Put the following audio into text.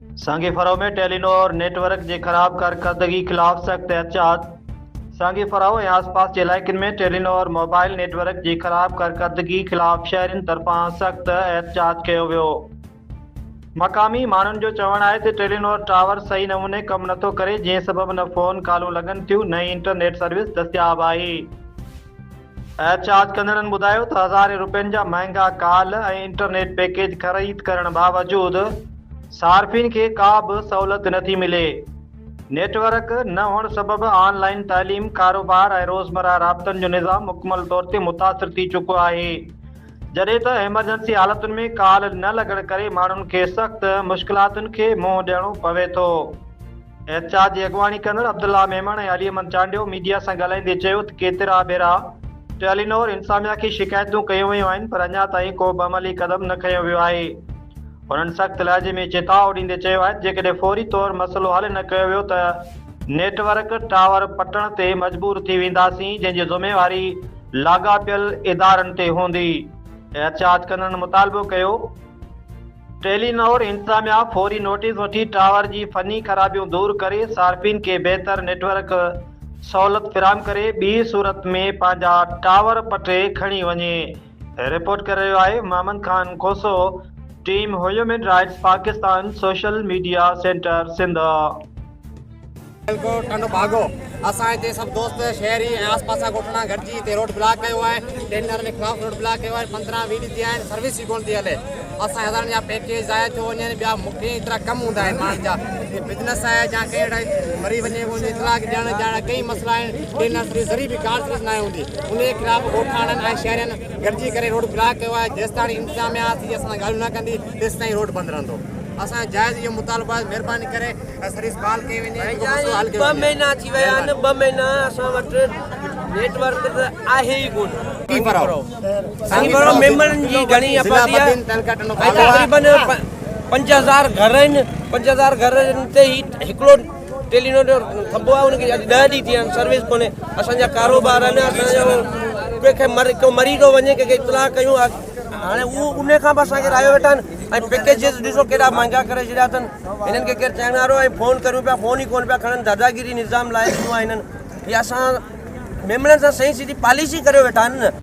सांगी फराव में Telenor network के खराब कारकर्दगी खिलाफ सख्त एहतियात। सांगी फराव ऐं आसपास के इलाइक़नि में टेलीनॉर मोबाइल नेटवर्क की खराब कारकर्दगी खिलाफ शहरियुनि तरफ़ां सख्त एहतियात कियो वियो। मक़ामी माण्हुनि जो चवणु आहे त टेलीनॉर टावर सही नमूने कमु नथो करे, जंहिं सबबि न फ़ोन कॉलूं लॻनि थियूं, न ई इंटरनेट सर्विस दस्तियाब आहे। एहतियात कंदड़नि ॿुधायो त हज़ारे रुपयनि जा महांगा कॉल ऐं इंटरनेट पैकेज ख़रीद करण बावजूदि सार्फिन के का भी सहूलत नथी मिले। नेटवर्क न होने सबब ऑनलाइन तालीम, कारोबार और रोजमर्रा राबतन जो निज़ाम मुकम्मल तौर पर मुतासर थी चुको है, जडे तो एमरजेंसी हालतुन में कॉल न लगण करे मानुन के सख्त मुश्किलातुन के मुंह ॾियणो पवे तो। एहतियात की अगवानी कंदड़ अब्दुल्ला मेमन और अलीअहमद चांडियो मीडिया से ॻाल्हाईंदे चयो त केतिरा भेरा टेलीनॉर इंसामिया की शिकायतूं कयूं वयूं आहिनि, पर अञा ताईं को बि अमली कदम न खयो वियो आहे। उन्हनि सख़्त लहजे में चेताव ॾींदे चयो आहे जेकॾहिं फौरी तौर मसइलो हल न कयो वियो त नेटवर्क टावर पटण ते मजबूर थी वेंदासीं, जंहिंजी ज़िम्मेवारी लाॻापियल इदारनि ते हूंदी। एहतियात कंदड़नि मुतालबो कयो टेलीनॉर इंसामिया फौरी नोटिस वठी टावर जी फनी ख़राबियूं दूर करे सार्फिन के बेहतर नेटवर्क सहूलत फिराम करे, ॿी सूरत में पंहिंजा टावर पटे खणी वञे। रिपोर्ट करे रहियो आहे Mohammad Khan Koso, team human rights Pakistan, social media centre Sindh. Tando Bhago असां हिते सभु दोस्त शहरी ऐं आस पास ॻोठणा गॾिजी हिते रोड ब्लॉक कयो आहे। टेलीनॉर जे ख़िलाफ़ रोड ब्लॉक कयो आहे। 15-20 ॾींहं थी विया आहिनि, सर्विस ई कोन थी हले। असां हज़ारनि जा पैकेज ज़ाया थियो वञनि, ॿिया मूंखे एतिरा कम हूंदा आहिनि माण्हुनि जा, बिज़नेस आहे या कंहिं अहिड़ा मरी वञे उनजी इतलाह ॾियण ॼाण कई मसइला आहिनि। टेलीनॉर सर्विस जरी बि कार सर्विस न हूंदी, उन जे ख़िलाफ़ ॻोठाणनि ऐं शहरनि गॾिजी करे रोड ब्लॉक कयो आहे। जेसि ताईं इंतिज़ामिया थी असां ॻाल्हियूं न कंदी तेसि ताईं रोड बंदि रहंदो। असां जायज़ इहो मुतालबो आहे, महिरबानी करे सर्विस बहाल कई वञे। 2 महीना थी विया आहिनि, 2 महीना असां वटि नेटवर्क त आहे ई कोन। सांगी फराव मेंबरनि जी घणी आबादी आहे, तक़रीबन 5000 घर आहिनि। 5000 घरनि ते ई हिकिड़ो टेलीनॉर जो थंबो आहे, उनखे अॼु 10 ॾींहं थी विया आहिनि, सर्विस कोन्हे। असांजा कारोबार आहिनि, असांजो कंहिंखे मरी थो वञे, कंहिंखे इतलाह कयूं, हाणे उन खां बि असांखे रायो वेठा आहिनि। ऐं पैकेजिस ॾिसो केॾा महांगा करे छॾिया अथनि। हिननि खे केरु चवण वारो, ऐं फ़ोन करूं पिया फ़ोन ई कोन पिया खणनि। दादागिरी निज़ाम लाइ आहे हिननि। इहा असां मेंबरनि सां सही सिधी पॉलिसी करे वेठा आहिनि न।